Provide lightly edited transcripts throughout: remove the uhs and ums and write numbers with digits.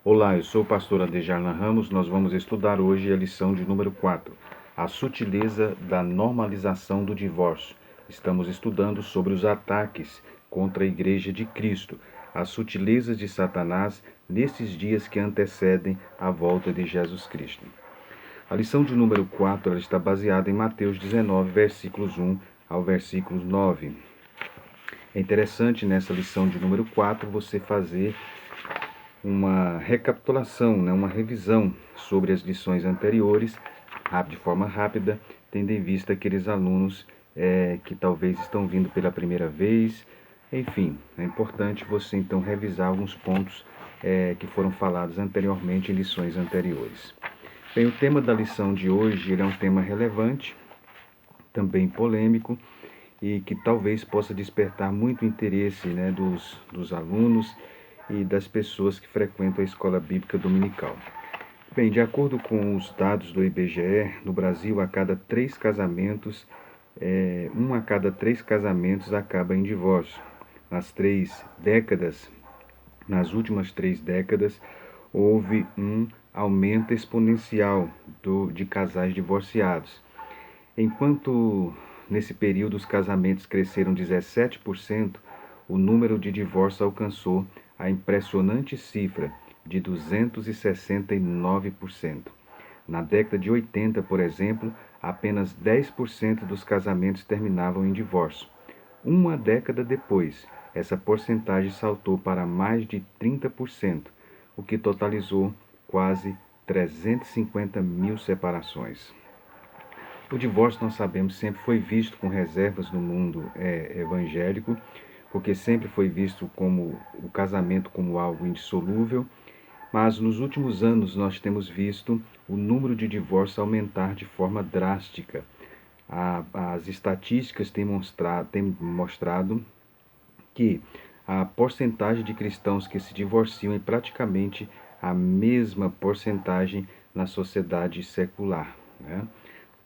Olá, eu sou o pastor Adejarlan Ramos. Nós vamos estudar hoje a lição de número 4, a sutileza da normalização do divórcio. Estamos estudando sobre os ataques contra a Igreja de Cristo, as sutilezas de Satanás nesses dias que antecedem a volta de Jesus Cristo. A lição de número 4 ela está baseada em Mateus 19, versículos 1 ao versículo 9. É interessante nessa lição de número 4 você fazer uma recapitulação, uma revisão sobre as lições anteriores, de forma rápida, tendo em vista aqueles alunos que talvez estão vindo pela primeira vez. Enfim, é importante você então revisar alguns pontos que foram falados anteriormente em lições anteriores. Bem, o tema da lição de hoje ele é um tema relevante, também polêmico, e que talvez possa despertar muito interesse dos alunos e das pessoas que frequentam a escola bíblica dominical. Bem, de acordo com os dados do IBGE, no Brasil, a cada 3 casamentos, um a cada 3 casamentos acaba em divórcio. Nas últimas 3 décadas, houve um aumento exponencial de casais divorciados. Enquanto nesse período os casamentos cresceram 17%, o número de divórcios alcançou a impressionante cifra de 269%. Na década de 80, por exemplo, apenas 10% dos casamentos terminavam em divórcio. Uma década depois, essa porcentagem saltou para mais de 30%, o que totalizou quase 350 mil separações. O divórcio, nós sabemos, sempre foi visto com reservas no mundo evangélico, porque sempre foi visto como o casamento como algo indissolúvel, mas nos últimos anos nós temos visto o número de divórcios aumentar de forma drástica. As estatísticas têm mostrado que a porcentagem de cristãos que se divorciam é praticamente a mesma porcentagem na sociedade secular, né?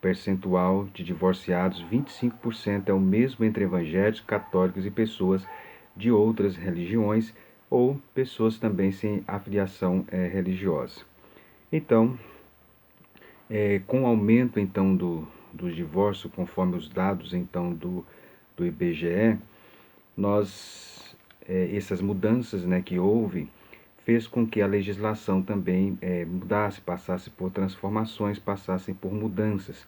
Percentual de divorciados, 25% é o mesmo entre evangélicos, católicos e pessoas de outras religiões ou pessoas também sem afiliação religiosa. Então, com o aumento então do divórcio, conforme os dados então do IBGE, essas mudanças que houve fez com que a legislação também mudasse, passasse por transformações, passassem por mudanças.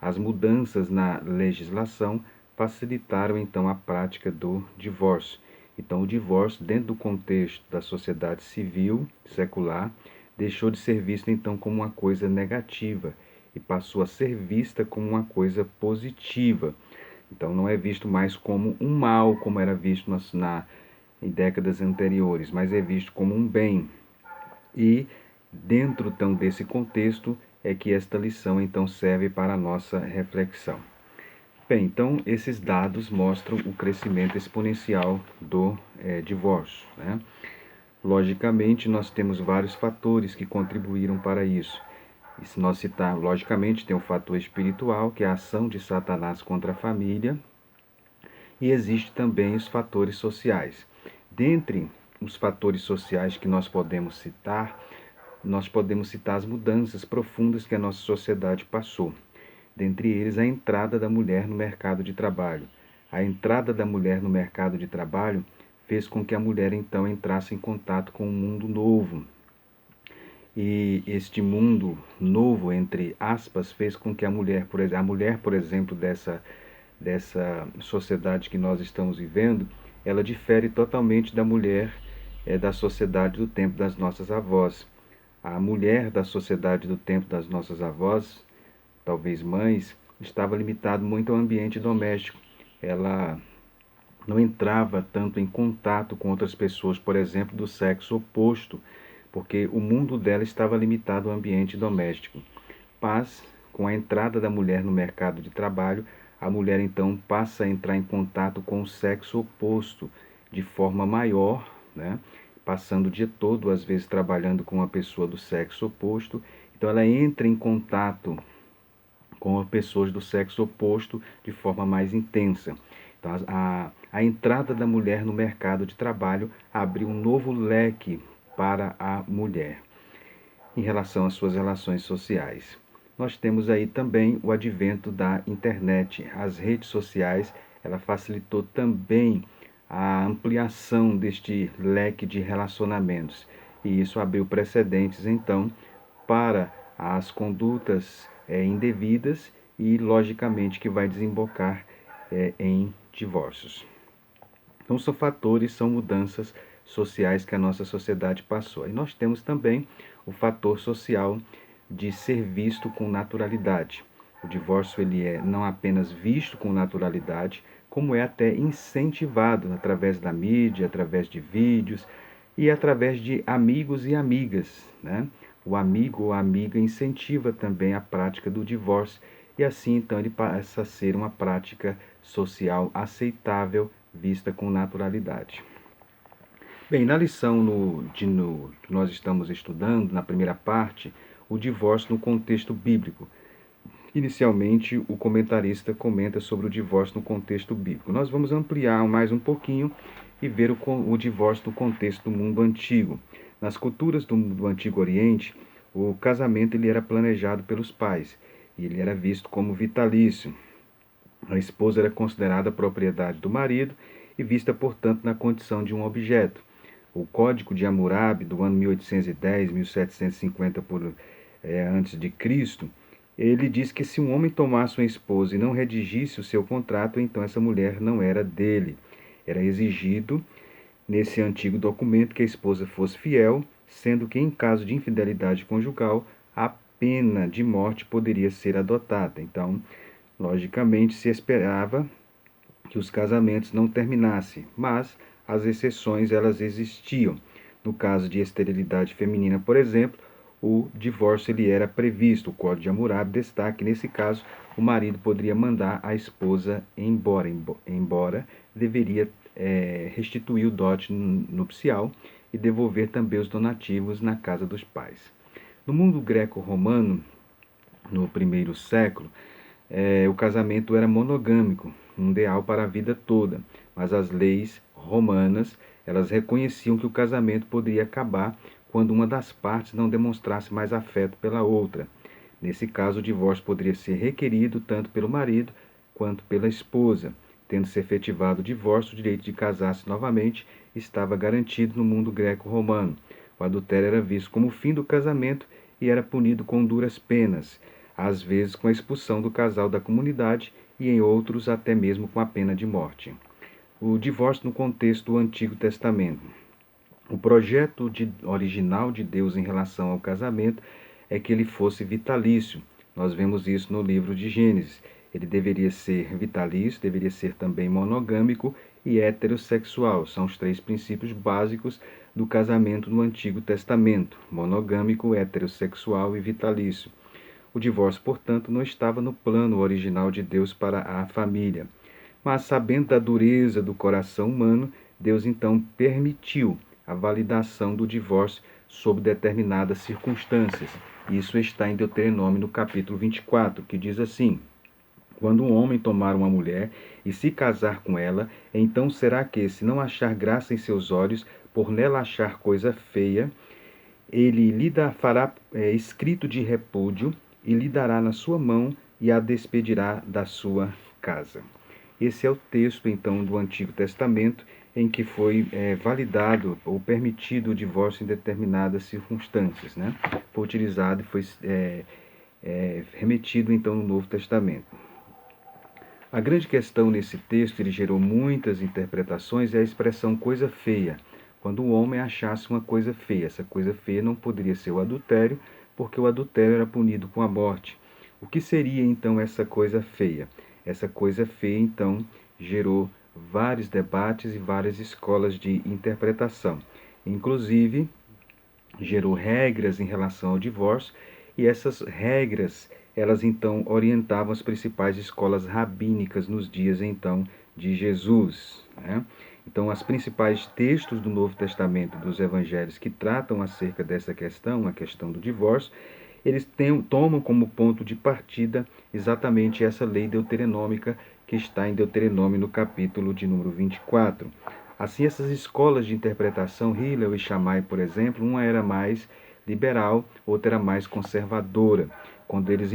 As mudanças na legislação facilitaram então a prática do divórcio. Então, o divórcio, dentro do contexto da sociedade civil, secular, deixou de ser visto então como uma coisa negativa e passou a ser vista como uma coisa positiva. Então, não é visto mais como um mal, como era visto em décadas anteriores, mas é visto como um bem. E dentro então desse contexto é que esta lição então serve para a nossa reflexão. Bem, então esses dados mostram o crescimento exponencial do divórcio, né? Logicamente, nós temos vários fatores que contribuíram para isso. E se nós citarmos, logicamente, tem o fator espiritual, que é a ação de Satanás contra a família, e existe também os fatores sociais. Dentre os fatores sociais que nós podemos citar as mudanças profundas que a nossa sociedade passou. Dentre eles, a entrada da mulher no mercado de trabalho. A entrada da mulher no mercado de trabalho fez com que a mulher então entrasse em contato com um mundo novo. E este mundo novo, entre aspas, fez com que a mulher, por exemplo, dessa sociedade que nós estamos vivendo, ela difere totalmente da mulher da sociedade do tempo das nossas avós. A mulher da sociedade do tempo das nossas avós, talvez mães, estava limitada muito ao ambiente doméstico. Ela não entrava tanto em contato com outras pessoas, por exemplo, do sexo oposto, porque o mundo dela estava limitado ao ambiente doméstico. Mas, com a entrada da mulher no mercado de trabalho, a mulher então passa a entrar em contato com o sexo oposto de forma maior, né? Passando o dia todo, às vezes, trabalhando com uma pessoa do sexo oposto. Então, ela entra em contato com pessoas do sexo oposto de forma mais intensa. Então, a entrada da mulher no mercado de trabalho abriu um novo leque para a mulher em relação às suas relações sociais. Nós temos aí também o advento da internet. As redes sociais, ela facilitou também a ampliação deste leque de relacionamentos. E isso abriu precedentes, então, para as condutas indevidas e, logicamente, que vai desembocar em divórcios. Então, são fatores, são mudanças sociais que a nossa sociedade passou. E nós temos também o fator social de ser visto com naturalidade. O divórcio ele é não apenas visto com naturalidade, como é até incentivado através da mídia, através de vídeos e através de amigos e amigas, né? O amigo ou a amiga incentiva também a prática do divórcio e assim então ele passa a ser uma prática social aceitável, vista com naturalidade. Bem, na lição que nós estamos estudando, na primeira parte, o divórcio no contexto bíblico. Inicialmente, o comentarista comenta sobre o divórcio no contexto bíblico. Nós vamos ampliar mais um pouquinho e ver o divórcio no contexto do mundo antigo. Nas culturas do Antigo Oriente, o casamento ele era planejado pelos pais e ele era visto como vitalício. A esposa era considerada propriedade do marido e vista, portanto, na condição de um objeto. O Código de Hammurabi, do ano 1810, 1750 antes de Cristo, ele diz que se um homem tomasse uma esposa e não redigisse o seu contrato, então essa mulher não era dele. Era exigido, nesse antigo documento, que a esposa fosse fiel, sendo que, em caso de infidelidade conjugal, a pena de morte poderia ser adotada. Então, logicamente, se esperava que os casamentos não terminassem, mas as exceções elas existiam. No caso de esterilidade feminina, por exemplo, o divórcio ele era previsto. O Código de Hammurabi destaca que, nesse caso, o marido poderia mandar a esposa embora deveria restituir o dote nupcial e devolver também os donativos na casa dos pais. No mundo greco-romano, no primeiro século, o casamento era monogâmico, um ideal para a vida toda, mas as leis romanas elas reconheciam que o casamento poderia acabar quando uma das partes não demonstrasse mais afeto pela outra. Nesse caso, o divórcio poderia ser requerido tanto pelo marido quanto pela esposa. Tendo-se efetivado o divórcio, o direito de casar-se novamente estava garantido no mundo greco-romano. O adultério era visto como o fim do casamento e era punido com duras penas, às vezes com a expulsão do casal da comunidade e em outros até mesmo com a pena de morte. O divórcio no contexto do Antigo Testamento. O projeto original de Deus em relação ao casamento é que ele fosse vitalício. Nós vemos isso no livro de Gênesis. Ele deveria ser vitalício, deveria ser também monogâmico e heterossexual. São os três princípios básicos do casamento no Antigo Testamento: monogâmico, heterossexual e vitalício. O divórcio, portanto, não estava no plano original de Deus para a família. Mas, sabendo da dureza do coração humano, Deus então permitiu a validação do divórcio sob determinadas circunstâncias. Isso está em Deuteronômio, no capítulo 24, que diz assim: quando um homem tomar uma mulher e se casar com ela, então será que, se não achar graça em seus olhos, por nela achar coisa feia, ele lhe fará escrito de repúdio e lhe dará na sua mão e a despedirá da sua casa. Esse é o texto, então, do Antigo Testamento, em que foi validado ou permitido o divórcio em determinadas circunstâncias, né? Foi utilizado e foi remetido, então, no Novo Testamento. A grande questão nesse texto, ele gerou muitas interpretações, é a expressão coisa feia. Quando o homem achasse uma coisa feia, essa coisa feia não poderia ser o adultério, porque o adultério era punido com a morte. O que seria, então, essa coisa feia? Essa coisa feia, então, gerou vários debates e várias escolas de interpretação. Inclusive, gerou regras em relação ao divórcio, e essas regras, elas então orientavam as principais escolas rabínicas nos dias, então, de Jesus, né? Então, os principais textos do Novo Testamento, dos Evangelhos, que tratam acerca dessa questão, a questão do divórcio, eles tomam como ponto de partida exatamente essa lei deuteronômica que está em Deuteronômio, no capítulo de número 24. Assim, essas escolas de interpretação, Hillel e Shammai, por exemplo, uma era mais liberal, outra era mais conservadora. Quando eles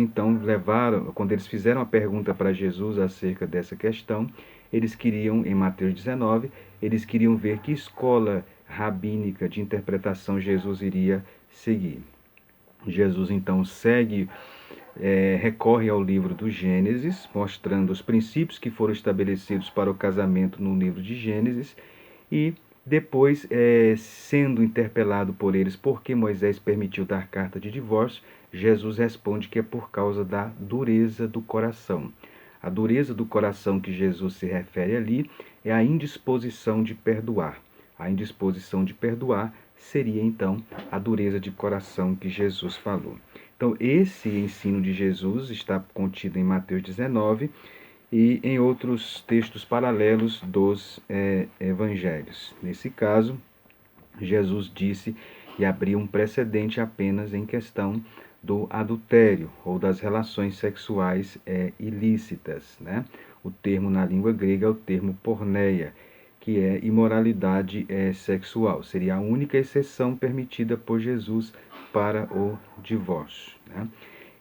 fizeram a pergunta para Jesus acerca dessa questão, eles queriam, em Mateus 19, eles queriam ver que escola rabínica de interpretação Jesus iria seguir. Jesus então recorre ao livro do Gênesis, mostrando os princípios que foram estabelecidos para o casamento no livro de Gênesis, e depois, sendo interpelado por eles por que Moisés permitiu dar carta de divórcio, Jesus responde que é por causa da dureza do coração. A dureza do coração que Jesus se refere ali é a indisposição de perdoar. A indisposição de perdoar seria, então, a dureza de coração que Jesus falou. Então, esse ensino de Jesus está contido em Mateus 19 e em outros textos paralelos dos evangelhos. Nesse caso, Jesus disse e abriu um precedente apenas em questão do adultério ou das relações sexuais ilícitas, né? O termo na língua grega é o termo porneia, que é imoralidade sexual. Seria a única exceção permitida por Jesus para o divórcio, né?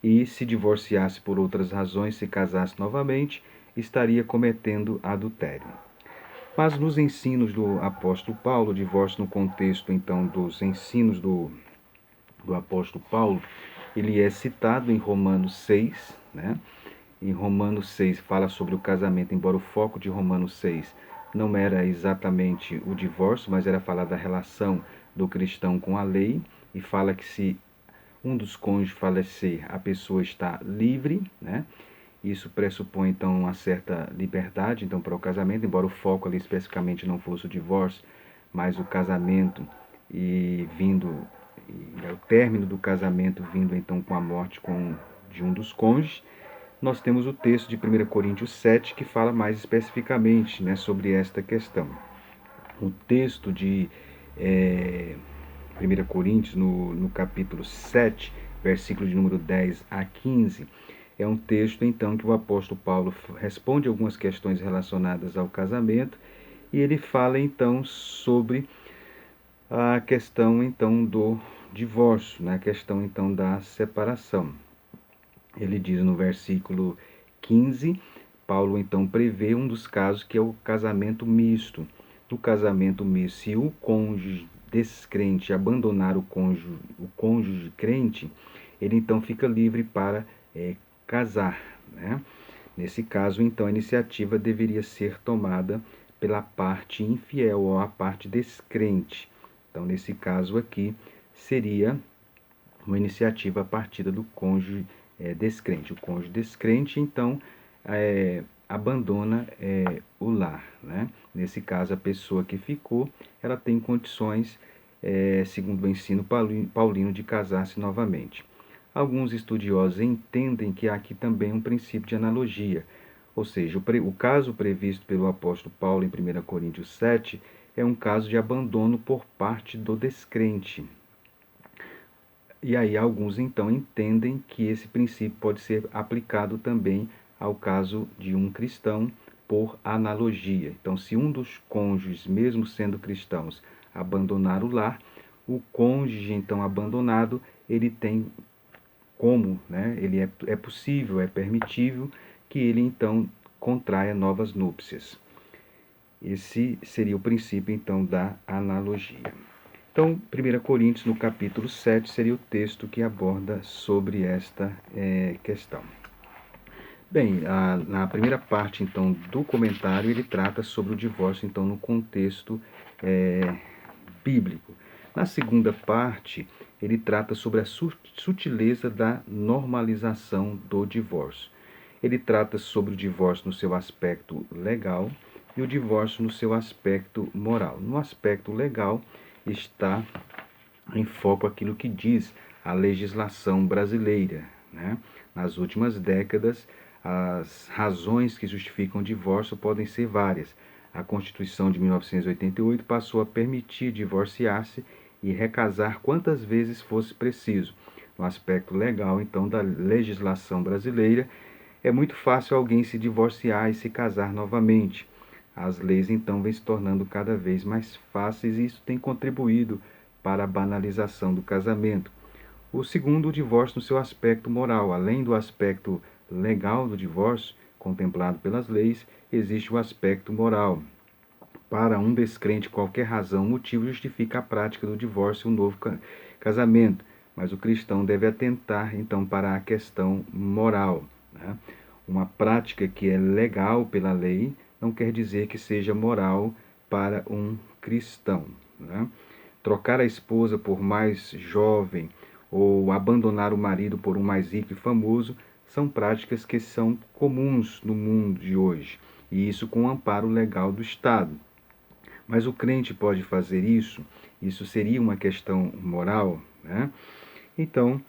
E se divorciasse por outras razões, se casasse novamente, estaria cometendo adultério. Mas nos ensinos do apóstolo Paulo, o divórcio no contexto então dos ensinos do apóstolo Paulo, ele é citado em Romanos 6, né? Em Romanos 6 fala sobre o casamento, embora o foco de Romanos 6 não era exatamente o divórcio, mas era falar da relação do cristão com a lei, e fala que se um dos cônjuges falecer, a pessoa está livre, né? Isso pressupõe, então, uma certa liberdade, então, para o casamento, embora o foco ali especificamente não fosse o divórcio, mas o casamento o término do casamento vindo, então, com a morte de um dos cônjuges. Nós temos o texto de 1 Coríntios 7, que fala mais especificamente, né, sobre esta questão. O texto de 1 Coríntios, no capítulo 7, versículo de número 10 a 15, é um texto, então, que o apóstolo Paulo responde algumas questões relacionadas ao casamento, e ele fala, então, sobre a questão, então, do divórcio, né? A questão, então, da separação. Ele diz no versículo 15, Paulo, então, prevê um dos casos que é o casamento misto. No casamento misto, se o cônjuge descrente abandonar o cônjuge crente, ele, então, fica livre para casar, né? Nesse caso, então, a iniciativa deveria ser tomada pela parte infiel ou a parte descrente. Então, nesse caso aqui, seria uma iniciativa a partir do cônjuge descrente. O cônjuge descrente, então, abandona o lar, né? Nesse caso, a pessoa que ficou, ela tem condições, segundo o ensino paulino, de casar-se novamente. Alguns estudiosos entendem que há aqui também um princípio de analogia, ou seja, o caso previsto pelo apóstolo Paulo em 1 Coríntios 7 é um caso de abandono por parte do descrente. E aí alguns então entendem que esse princípio pode ser aplicado também ao caso de um cristão por analogia. Então, se um dos cônjuges, mesmo sendo cristãos, abandonar o lar, o cônjuge então abandonado, ele tem como, né, ele é possível, é permitível que ele então contraia novas núpcias. Esse seria o princípio então da analogia. Então, 1 Coríntios, no capítulo 7, seria o texto que aborda sobre esta questão. Bem, na primeira parte, então, do comentário, ele trata sobre o divórcio, então, no contexto bíblico. Na segunda parte, ele trata sobre a sutileza da normalização do divórcio. Ele trata sobre o divórcio no seu aspecto legal e o divórcio no seu aspecto moral. No aspecto legal, está em foco aquilo que diz a legislação brasileira, né? Nas últimas décadas, as razões que justificam o divórcio podem ser várias. A Constituição de 1988 passou a permitir divorciar-se e recasar quantas vezes fosse preciso. No aspecto legal, então, da legislação brasileira, é muito fácil alguém se divorciar e se casar novamente. As leis, então, vêm se tornando cada vez mais fáceis e isso tem contribuído para a banalização do casamento. O segundo, o divórcio no seu aspecto moral. Além do aspecto legal do divórcio, contemplado pelas leis, existe o aspecto moral. Para um descrente, qualquer razão, motivo justifica a prática do divórcio e um novo casamento. Mas o cristão deve atentar, então, para a questão moral, né? Uma prática que é legal pela lei não quer dizer que seja moral para um cristão, né? Trocar a esposa por mais jovem ou abandonar o marido por um mais rico e famoso são práticas que são comuns no mundo de hoje, e isso com o amparo legal do Estado. Mas o crente pode fazer isso? Isso seria uma questão moral, né? Então,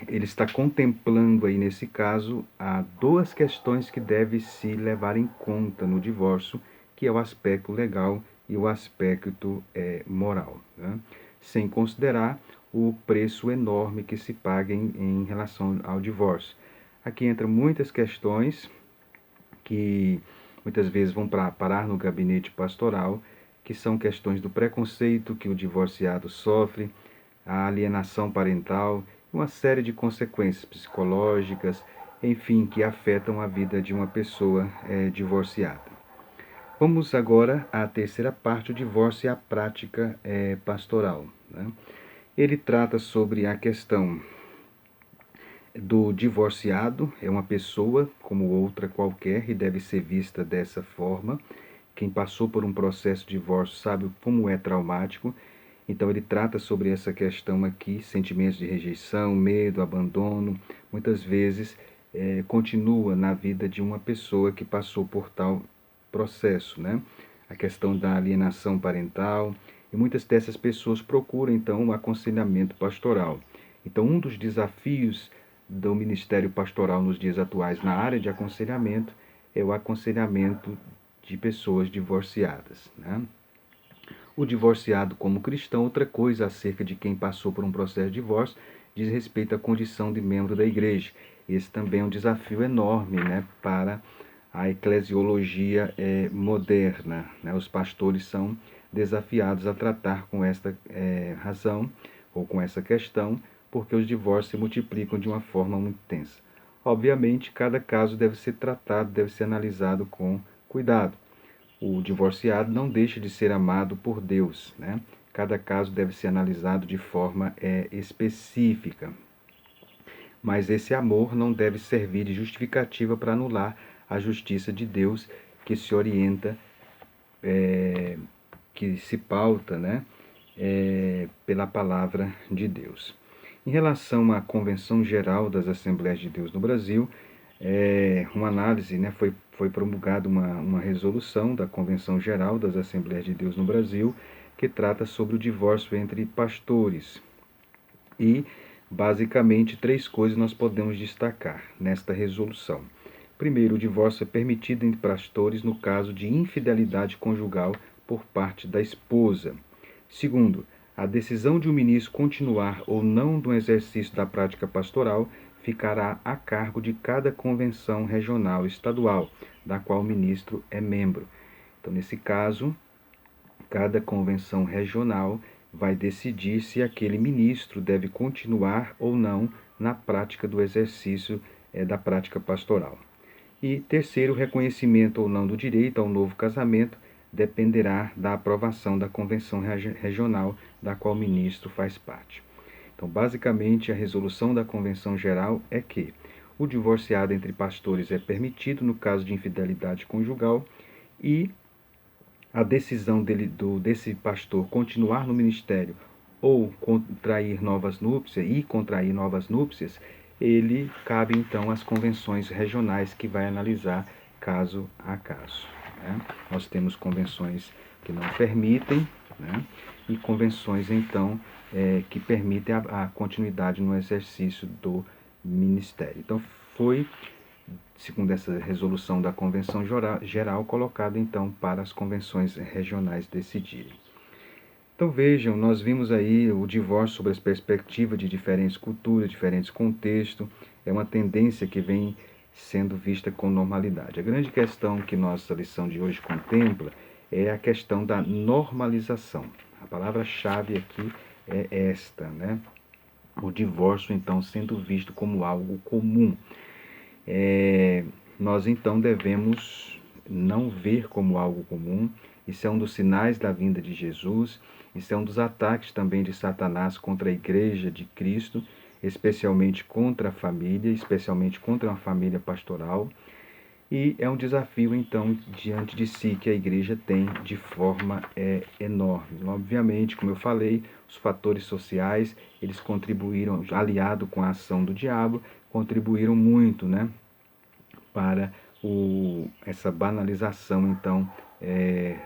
ele está contemplando aí nesse caso há duas questões que devem se levar em conta no divórcio, que é o aspecto legal e o aspecto moral, né? Sem considerar o preço enorme que se paga em relação ao divórcio. Aqui entram muitas questões que muitas vezes vão parar no gabinete pastoral, que são questões do preconceito que o divorciado sofre, a alienação parental, uma série de consequências psicológicas, enfim, que afetam a vida de uma pessoa divorciada. Vamos agora à terceira parte, o divórcio e a prática pastoral, né? Ele trata sobre a questão do divorciado, é uma pessoa como outra qualquer e deve ser vista dessa forma. Quem passou por um processo de divórcio sabe como é traumático. Então ele trata sobre essa questão aqui, sentimentos de rejeição, medo, abandono, muitas vezes continua na vida de uma pessoa que passou por tal processo, né? A questão da alienação parental, e muitas dessas pessoas procuram então um aconselhamento pastoral. Então um dos desafios do ministério pastoral nos dias atuais na área de aconselhamento é o aconselhamento de pessoas divorciadas, né? O divorciado como cristão, outra coisa acerca de quem passou por um processo de divórcio, diz respeito à condição de membro da igreja. Esse também é um desafio enorme, né, para a eclesiologia moderna, né? Os pastores são desafiados a tratar com esta razão, ou com essa questão, porque os divórcios se multiplicam de uma forma muito intensa. Obviamente, cada caso deve ser tratado, deve ser analisado com cuidado. O divorciado não deixa de ser amado por Deus, né? Cada caso deve ser analisado de forma específica. Mas esse amor não deve servir de justificativa para anular a justiça de Deus que se orienta, que se pauta, né, pela palavra de Deus. Em relação à Convenção Geral das Assembleias de Deus no Brasil, uma análise, né, foi promulgada uma resolução da Convenção Geral das Assembleias de Deus no Brasil, que trata sobre o divórcio entre pastores. E, basicamente, três coisas nós podemos destacar nesta resolução. Primeiro, o divórcio é permitido entre pastores no caso de infidelidade conjugal por parte da esposa. Segundo, a decisão de um ministro continuar ou não no exercício da prática pastoral ficará a cargo de cada convenção regional e estadual, da qual o ministro é membro. Então, nesse caso, cada convenção regional vai decidir se aquele ministro deve continuar ou não na prática do exercício da prática pastoral. E terceiro, o reconhecimento ou não do direito ao novo casamento dependerá da aprovação da convenção regional da qual o ministro faz parte. Então, basicamente, a resolução da Convenção Geral é que o divorciado entre pastores é permitido no caso de infidelidade conjugal e a decisão desse pastor continuar no ministério ou contrair novas núpcias, ele cabe então às convenções regionais que vai analisar caso a caso, né? Nós temos convenções que não permitem, né? E convenções então que permitem a continuidade no exercício do ministério. Então foi, segundo essa resolução da Convenção Geral, colocado então para as convenções regionais decidirem. Então vejam, nós vimos aí o divórcio sob a perspectiva de diferentes culturas, diferentes contextos, é uma tendência que vem sendo vista com normalidade. A grande questão que nossa lição de hoje contempla é a questão da normalização. A palavra-chave aqui é esta, né? O divórcio, então, sendo visto como algo comum. Nós, então, devemos não ver como algo comum. Isso é um dos sinais da vinda de Jesus. Isso é um dos ataques também de Satanás contra a igreja de Cristo, especialmente contra a família, especialmente contra uma família pastoral. E é um desafio, então, diante de si que a igreja tem de forma enorme. Obviamente, como eu falei, os fatores sociais, eles contribuíram, aliado com a ação do diabo, contribuíram muito, né, para essa banalização, então,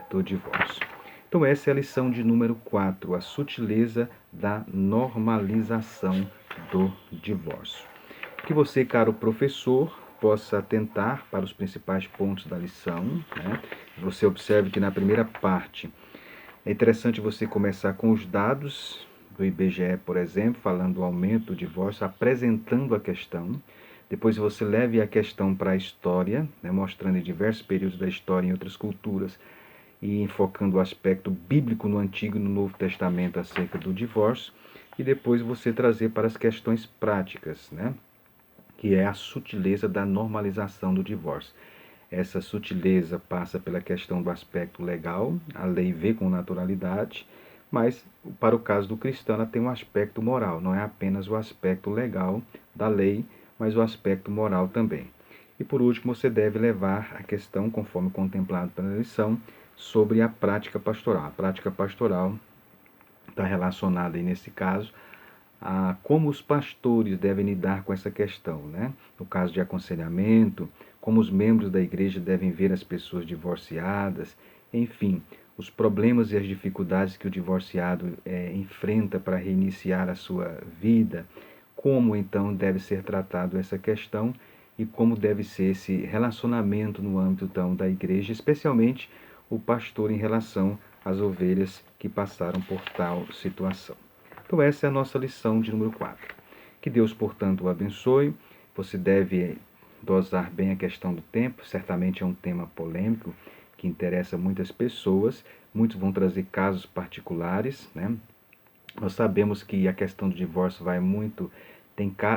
do divórcio. Então, essa é a lição de número 4, a sutileza da normalização do divórcio. Que você, caro professor, possa atentar para os principais pontos da lição, né? Você observe que na primeira parte é interessante você começar com os dados do IBGE, por exemplo, falando do aumento do divórcio, apresentando a questão. Depois você leve a questão para a história, né, mostrando em diversos períodos da história em outras culturas e enfocando o aspecto bíblico no Antigo e no Novo Testamento acerca do divórcio. E depois você trazer para as questões práticas, né, que é a sutileza da normalização do divórcio. Essa sutileza passa pela questão do aspecto legal, a lei vê com naturalidade, mas para o caso do cristão ela tem um aspecto moral, não é apenas o aspecto legal da lei, mas o aspecto moral também. E por último, você deve levar a questão, conforme contemplado pela lição, sobre a prática pastoral. A prática pastoral está relacionada aí nesse caso a como os pastores devem lidar com essa questão, né? No caso de aconselhamento, como os membros da igreja devem ver as pessoas divorciadas, enfim, os problemas e as dificuldades que o divorciado enfrenta para reiniciar a sua vida, como então deve ser tratado essa questão e como deve ser esse relacionamento no âmbito então, da igreja, especialmente o pastor em relação às ovelhas que passaram por tal situação. Então essa é a nossa lição de número 4. Que Deus, portanto, o abençoe. Você deve dosar bem a questão do tempo. Certamente é um tema polêmico que interessa muitas pessoas. Muitos vão trazer casos particulares, né? Nós sabemos que a questão do divórcio vai muito...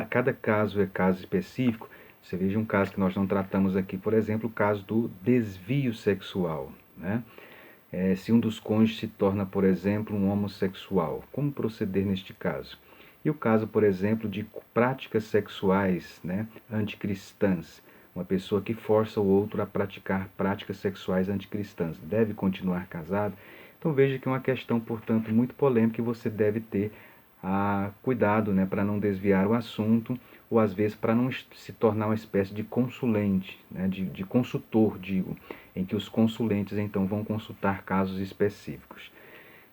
cada caso é caso específico. Você veja um caso que nós não tratamos aqui, por exemplo, o caso do desvio sexual, né? Se um dos cônjuges se torna, por exemplo, um homossexual, como proceder neste caso? E o caso, por exemplo, de práticas sexuais, né, anticristãs. Uma pessoa que força o outro a praticar práticas sexuais anticristãs. Deve continuar casado? Então veja que é uma questão, portanto, muito polêmica e você deve ter cuidado, né, para não desviar o assunto ou às vezes para não se tornar uma espécie de consulente, né, de consultor, digo, em que os consulentes então vão consultar casos específicos.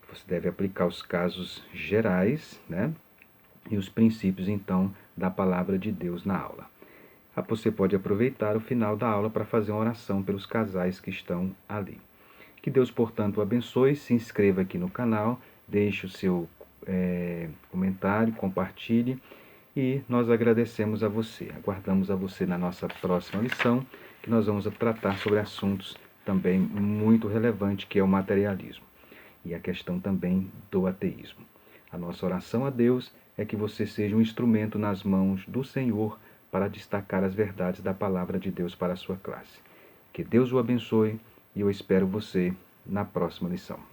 Você deve aplicar os casos gerais, né, e os princípios então da palavra de Deus na aula. Você pode aproveitar o final da aula para fazer uma oração pelos casais que estão ali. Que Deus, portanto, o abençoe. Se inscreva aqui no canal, deixe o seu comentário, compartilhe e nós agradecemos a você. Aguardamos a você na nossa próxima lição, que nós vamos tratar sobre assuntos também muito relevantes, que é o materialismo e a questão também do ateísmo. A nossa oração a Deus é que você seja um instrumento nas mãos do Senhor para destacar as verdades da palavra de Deus para a sua classe. Que Deus o abençoe e eu espero você na próxima lição.